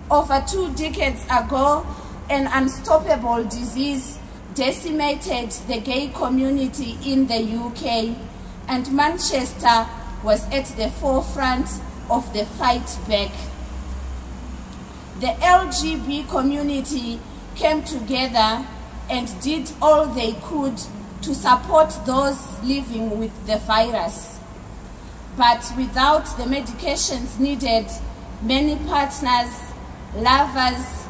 Over 2 decades ago, an unstoppable disease decimated the gay community in the UK, and Manchester was at the forefront of the fight back. The LGBT community came together and did all they could to support those living with the virus. But without the medications needed, many partners, lovers,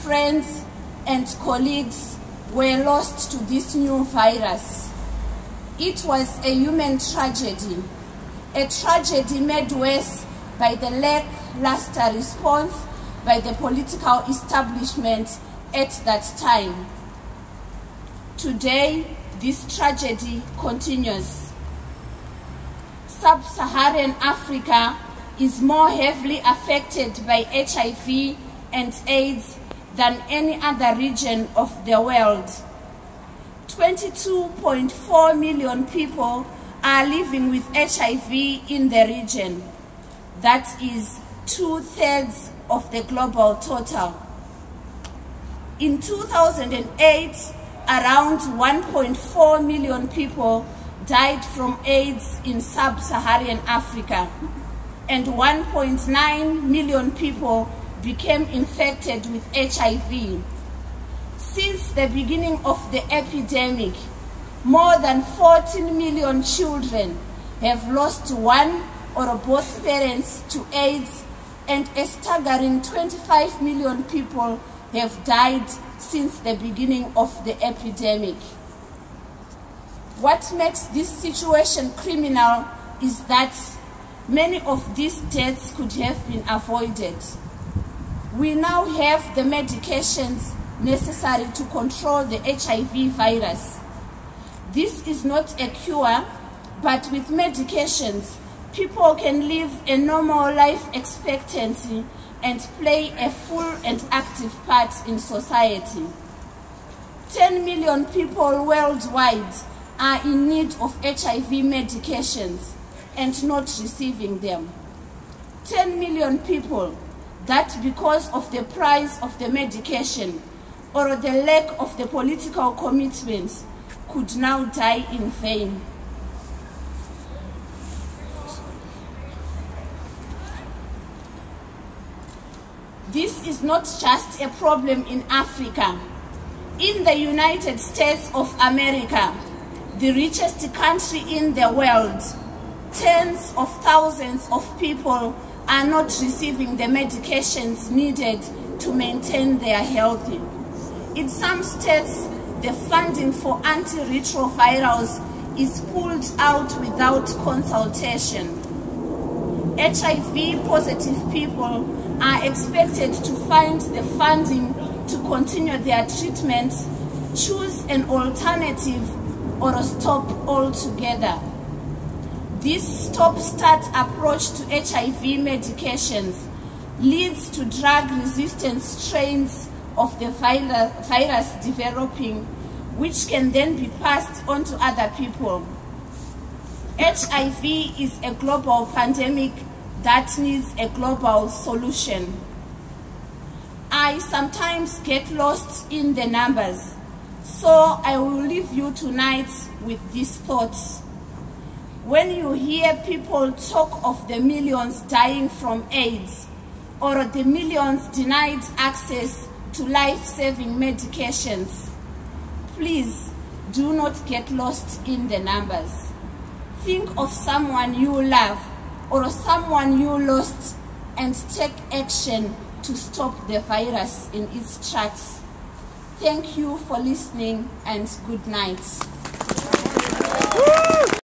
friends, and colleagues were lost to this new virus. It was a human tragedy, a tragedy made worse by the lackluster response by the political establishment at that time. Today, this tragedy continues. Sub-Saharan Africa is more heavily affected by HIV and AIDS than any other region of the world. 22.4 million people are living with HIV in the region. That is 2/3 of the global total. In 2008, around 1.4 million people died from AIDS in sub-Saharan Africa, and 1.9 million people became infected with HIV. Since the beginning of the epidemic, more than 14 million children have lost one or both parents to AIDS, and a staggering 25 million people have died since the beginning of the epidemic. What makes this situation criminal is that many of these deaths could have been avoided. We now have the medications necessary to control the HIV virus. This is not a cure, but with medications, people can live a normal life expectancy and play a full and active part in society. 10 million people worldwide are in need of HIV medications and not receiving them. 10 million people that, because of the price of the medication or the lack of the political commitment, could now die in vain. This is not just a problem in Africa. In the United States of America, the richest country in the world, tens of thousands of people are not receiving the medications needed to maintain their health. In some states, the funding for antiretrovirals is pulled out without consultation. HIV-positive people are expected to find the funding to continue their treatment, choose an alternative, or stop altogether. This stop-start approach to HIV medications leads to drug-resistant strains of the virus developing, which can then be passed on to other people. HIV is a global pandemic that needs a global solution. I sometimes get lost in the numbers, so I will leave you tonight with these thoughts. When you hear people talk of the millions dying from AIDS or the millions denied access to life-saving medications, please do not get lost in the numbers. Think of someone you love or someone you lost and take action to stop the virus in its tracks. Thank you for listening and good night.